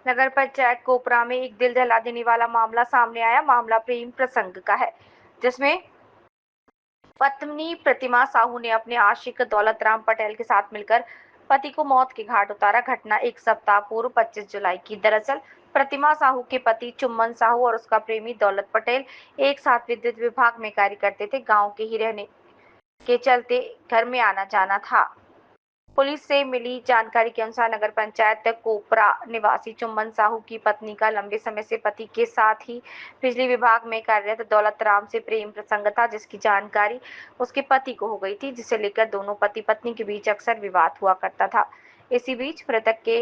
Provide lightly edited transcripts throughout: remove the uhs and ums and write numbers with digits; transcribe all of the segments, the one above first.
नगर पंचायत कोपरा में एक दिल दहला देने वाला मामला सामने आया। मामला प्रेम प्रसंग का है, जिसमें पत्नी प्रतिमा साहू ने अपने आशिक दौलत राम पटेल के साथ मिलकर पति को मौत के घाट उतारा। घटना एक सप्ताह पूर्व 25 जुलाई की। दरअसल प्रतिमा साहू के पति चुम्मन साहू और उसका प्रेमी दौलत पटेल एक साथ विद्युत विभाग में कार्य करते थे। गांव के ही रहने के चलते घर में आना जाना था। पुलिस से मिली जानकारी के अनुसार नगर पंचायत कोपरा निवासी चुम्मन साहू की पत्नी का लंबे समय से पति के साथ ही बिजली विभाग में कार्यरत दौलत राम से प्रेम प्रसंग था, जिसकी जानकारी उसके पति को हो गई थी, जिसे लेकर दोनों पति पत्नी के बीच अक्सर विवाद हुआ करता था। इसी बीच मृतक के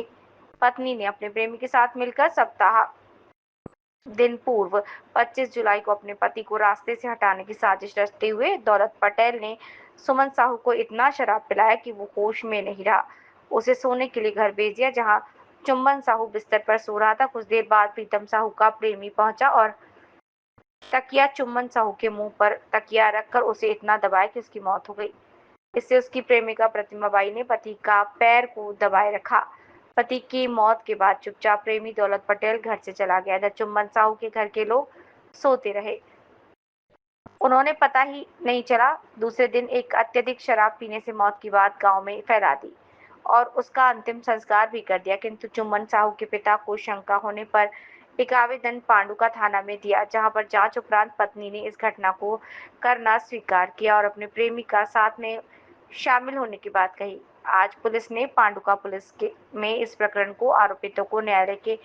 पत्नी ने अपने प्रेमी के साथ मिलकर सप्ताह दिन पूर्व 25 जुलाई को अपने पति को रास्ते से हटाने की साजिश रचते हुए दौलत पटेल ने सुमन साहू को इतना शराब पिलाया कि वो होश में नहीं रहा। उसे सोने के लिए घर भेज दिया, जहां चुम्बन साहू बिस्तर पर सो रहा था। कुछ देर बाद प्रीतम साहू का प्रेमी पहुंचा और तकिया चुम्बन साहू के मुंह पर तकिया रखकर उसे इतना दबाया कि उसकी मौत हो गई। इससे उसकी प्रेमिका प्रतिमा बाई ने पति का पैर को दबाए रखा। पति की मौत के बाद चुपचाप प्रेमी दौलत पटेल घर से चला गया, जब चुम्बन साहू के घर के लोग सोते रहे। उन्होंने पता ही नहीं चला दूसरे दिन एक अत्यधिक शराब पीने से मौत की बात गांव में फैला दी और उसका अंतिम संस्कार भी कर दिया। किंतु चुम्बन साहू के पिता को शंका होने पर एक आवेदन पांडुका थाना में दिया, जहां पर जांच उपरांत पत्नी ने इस घटना को करना स्वीकार किया और अपने प्रेमी का साथ में शामिल होने की बात कही। आज पुलिस ने पांडुका में इस प्रकरण को आरोपितों को न्यायालय के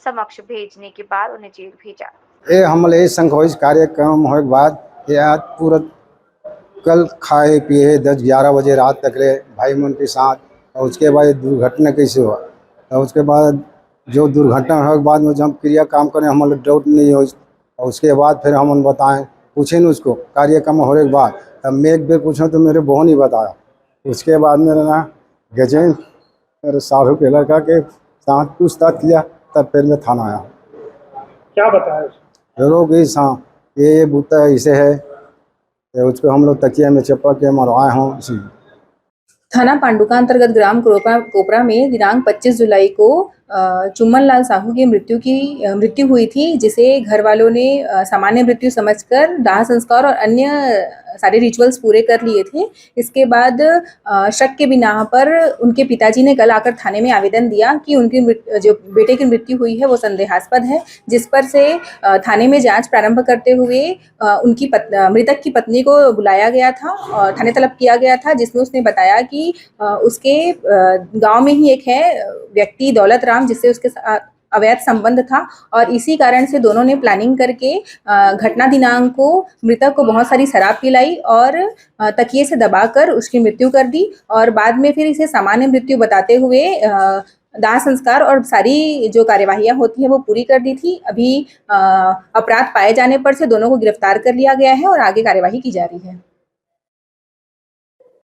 समक्ष भेजने के बाद उन्हें जेल भेजा। ये हमले संघर्ष कार्यक्रम होने के बाद ये पूरा कल खाए पिए 10-11 बजे रात तक रहे भाई मन के साथ। और उसके बाद दुर्घटना कैसे हुआ, और उसके बाद जो दुर्घटना होने के बाद में जब क्रिया काम करें हमारे डाउट नहीं हो। और उसके बाद फिर हम बताएं पूछे न उसको कार्यक्रम होने के बाद, तब मैं एक बार पूछा तो मेरे बहन ही बताया। उसके बाद मेरा ना गजेंद्र मेरे शाहरुख के लड़का के साथ पूछताछ किया, तब फिर मैं थाना आया। क्या बताया? लोग ये बूता ऐसे है, उसको हम लोग तकिया में चपा के मरवाए हों। इसी थाना पांडुका अंतर्गत ग्राम कोपरा में दिनांक 25 जुलाई को चुम्मन लाल साहू की मृत्यु हुई थी, जिसे घर वालों ने सामान्य मृत्यु समझकर दाह संस्कार और अन्य सारे रिचुअल्स पूरे कर लिए थे। इसके बाद शक के बिना पर उनके पिताजी ने कल आकर थाने में आवेदन दिया कि उनकी जो बेटे की मृत्यु हुई है वो संदेहास्पद है, जिस पर से थाने में जांच प्रारंभ करते हुए उनकी मृतक की पत्नी को बुलाया गया था और थाने तलब किया गया था, जिसमें उसने बताया कि उसके गांव में ही एक है व्यक्ति दौलत राम, जिससे उसके साथ अवैध संबंध था और इसी कारण से दोनों ने प्लानिंग करके घटना दिनांक को मृतक को बहुत सारी शराब पिलाई और तकिए से दबाकर उसकी मृत्यु कर दी और बाद में फिर इसे सामान्य मृत्यु बताते हुए दाह संस्कार और सारी जो कार्यवाहियां होती है वो पूरी कर दी थी। अभी अपराध पाए जाने पर से दोनों को गिरफ्तार कर लिया गया है और आगे कार्यवाही की जा रही है।